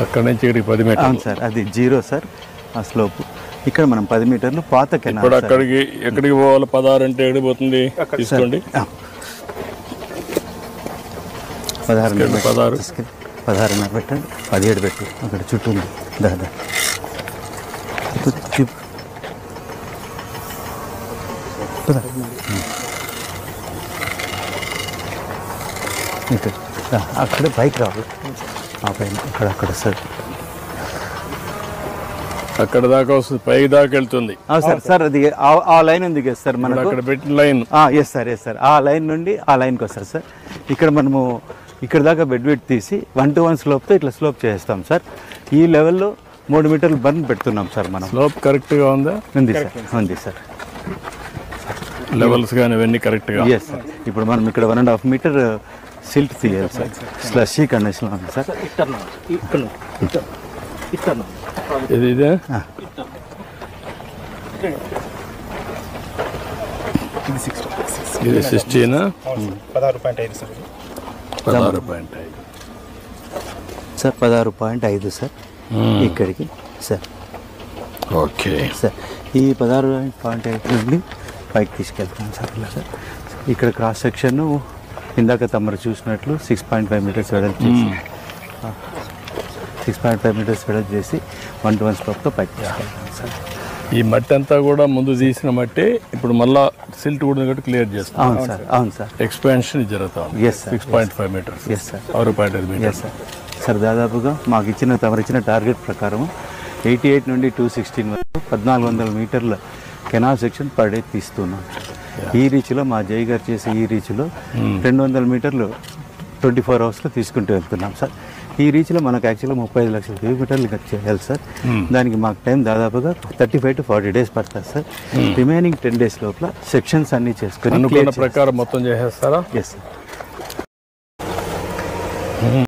అక్కడ నుంచి ఇక్కడికి 10 మీటర్లు. అవును సార్, అది 0 సార్ ఆ స్లోప్. ఇక్కడ మనం 10 మీటర్లు పాత కెనాల్. ఇప్పుడు అక్కడికి ఎక్కడికి పోవాలి? 16 అంటే ఎక్కడికి పోతుంది తీసుకోండి. 16 పెట్టండి, 17 పెట్టు. అక్కడ చుట్టూ ఉంది దాదా. అక్కడ బైక్ రావాలి ఆ పైన అక్కడ సార్. అక్కడ దాకా వస్తుంది, పై దాకా వెళ్తుంది. సార్ సార్ అది ఆ లైన్ ఉంది కదా సార్ మనకు అక్కడ పెట్టిన line. Yes sir, yes sir. ఆ లైన్ నుండి ఆ లైన్కి వస్తారు సార్. ఇక్కడ మనము ఇక్కడ దాకా బెడ్ తీసి 1 to 1 స్లోప్తో ఇట్లా స్లోప్ చేస్తాం సార్. ఈ లెవెల్లో 3 మీటర్లు బర్న్ పెడుతున్నాం సార్ మనం. స్లోప్ కరెక్ట్గా ఉందా? ఉంది సార్, ఉంది సార్. లెవెల్స్ కానీ ఇవన్నీ కరెక్ట్గా. Yes sir. ఇప్పుడు మనం ఇక్కడ 1.5 మీటర్ సిల్ట్ తీయాలి సార్. స్లషీ కండిషన్లో ఉంది సార్. ఇది ఇదే ఇది 16 16.5 సార్. 16.5 సార్. 16.5 సార్ ఇక్కడికి సార్. Okay sir. ఈ 16.5 నుండి పైకి తీసుకెళ్తాం సార్. ఇలా సార్ ఇక్కడ క్రాస్ సెక్షన్ ఇందాక తమరు చూసినట్లు 6.5 మీటర్స్ వెడల్పు చేసి 6.5 మీటర్స్ వెడల్పు చేసి 1 to 1 స్లోప్తో పైకి తీసుకెళ్తాం సార్. ఈ మట్టి అంతా కూడా ముందు తీసిన మట్టి ఇప్పుడు మళ్ళా సిల్ట్ కూడా క్లియర్ చేస్తాం. అవును సార్, అవును సార్. ఎక్స్పాన్షన్ జరుగుతాం. Yes sir. 6.5 metres. Yes sir. 6.5 yes metres sir. Sir దాదాపుగా మాకు తమరిచ్చిన టార్గెట్ ప్రకారం 88 నుండి 216 వరకు 1400 మీటర్ల కెనాల్ సెక్షన్ పర్ డే తీస్తున్నాం. ఈ రీచ్లో మా జై గారు చేసే ఈ రీచ్లో 200 మీటర్లు 24 అవర్స్లో తీసుకుంటూ వెళ్తున్నాం సార్. ఈ రీచ్లో మనకు యాక్చువల్గా 35 లక్షల కిలోమీటర్లు చేయాలి సార్. దానికి మాకు టైం దాదాపుగా 35 to 40 డేస్ పడుతుంది సార్. రిమైనింగ్ 10 డేస్ లోపల సెక్షన్స్ అన్నీ చేసుకుని అనుకున్న ప్రకారం మొత్తం చేసేస్తారా? Yes sir.